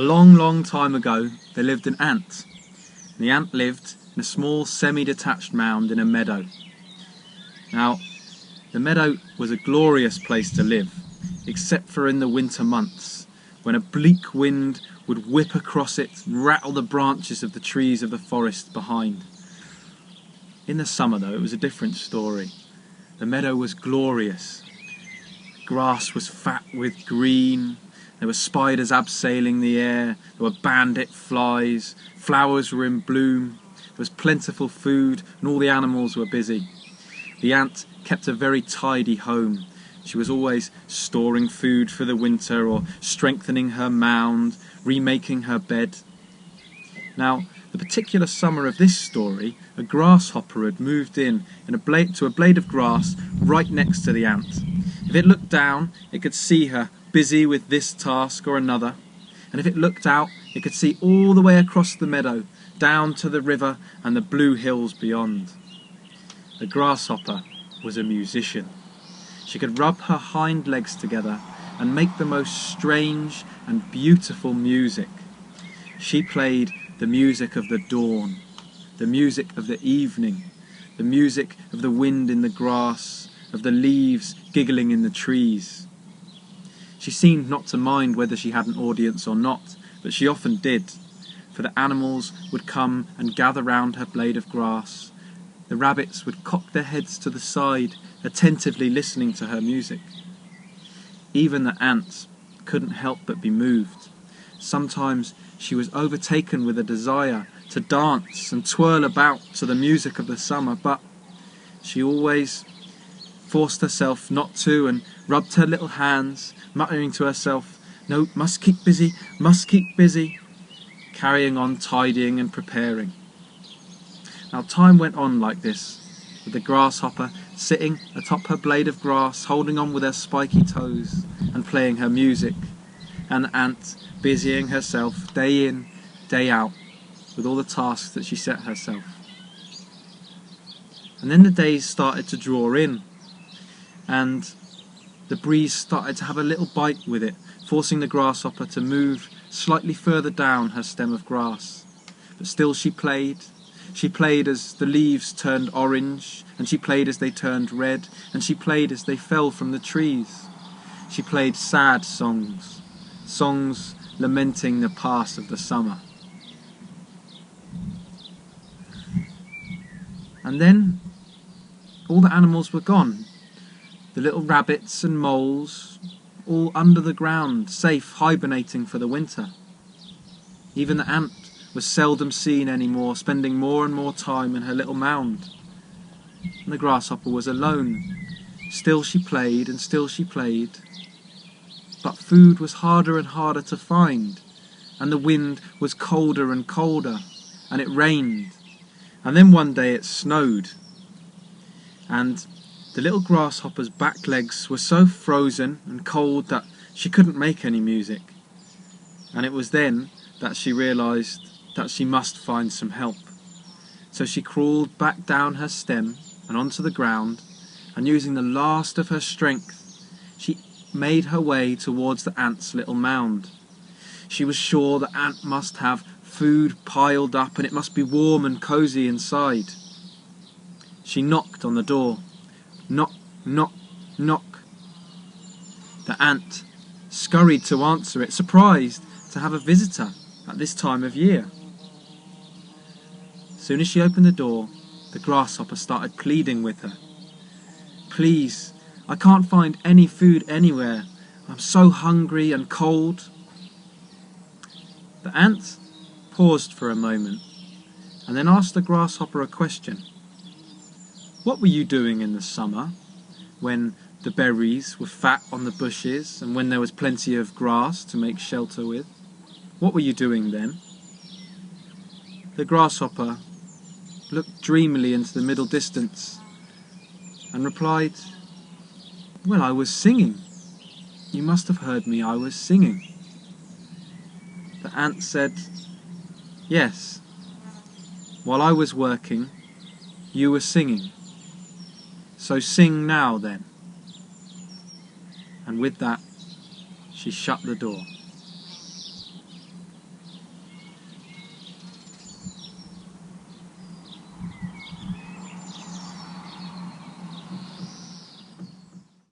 long, long time ago, there lived an ant. And the ant lived in a small semi-detached mound in a meadow. Now, the meadow was a glorious place to live, except for in the winter months, when a bleak wind would whip across it and rattle the branches of the trees of the forest behind. In the summer, though, it was a different story. The meadow was glorious. The grass was fat with green. There were spiders abseiling the air. There were bandit flies. Flowers were in bloom. There was plentiful food, and all the animals were busy. The ant kept a very tidy home. She was always storing food for the winter, or strengthening her mound, remaking her bed. Now, the particular summer of this story, a grasshopper had moved to a blade of grass right next to the ant. If it looked down, it could see her busy with this task or another, and if it looked out, it could see all the way across the meadow, down to the river and the blue hills beyond. The grasshopper was a musician. She could rub her hind legs together and make the most strange and beautiful music. She played the music of the dawn, the music of the evening, the music of the wind in the grass, of the leaves giggling in the trees. She seemed not to mind whether she had an audience or not, but she often did, for the animals would come and gather round her blade of grass. The rabbits would cock their heads to the side, attentively listening to her music. Even the ant couldn't help but be moved. Sometimes she was overtaken with a desire to dance and twirl about to the music of the summer, but she always forced herself not to and rubbed her little hands, muttering to herself, "No, must keep busy, carrying on tidying and preparing. Now time went on like this, with the grasshopper sitting atop her blade of grass, holding on with her spiky toes and playing her music, and the ant busying herself day in, day out, with all the tasks that she set herself. And then the days started to draw in, and the breeze started to have a little bite with it, forcing the grasshopper to move slightly further down her stem of grass. But still she played. She played as the leaves turned orange, and she played as they turned red, and she played as they fell from the trees. She played sad songs, songs lamenting the past of the summer. And then all the animals were gone. The little rabbits and moles, all under the ground, safe, hibernating for the winter. Even the ant was seldom seen anymore, spending more and more time in her little mound. And the grasshopper was alone. Still she played, and still she played. But food was harder and harder to find, and the wind was colder and colder, and it rained. And then one day it snowed, and the little grasshopper's back legs were so frozen and cold that she couldn't make any music. And it was then that she realised that she must find some help. So she crawled back down her stem and onto the ground, and using the last of her strength, she made her way towards the ant's little mound. She was sure the ant must have food piled up, and it must be warm and cosy inside. She knocked on the door. Knock, knock, knock. The ant scurried to answer it, surprised to have a visitor at this time of year. As soon as she opened the door, the grasshopper started pleading with her. "Please, I can't find any food anywhere. I'm so hungry and cold." The ant paused for a moment and then asked the grasshopper a question. "What were you doing in the summer, when the berries were fat on the bushes and when there was plenty of grass to make shelter with? What were you doing then?" The grasshopper looked dreamily into the middle distance and replied, "Well, I was singing. You must have heard me, I was singing." The ant said, "Yes, while I was working, you were singing. So sing now then." And with that, she shut the door.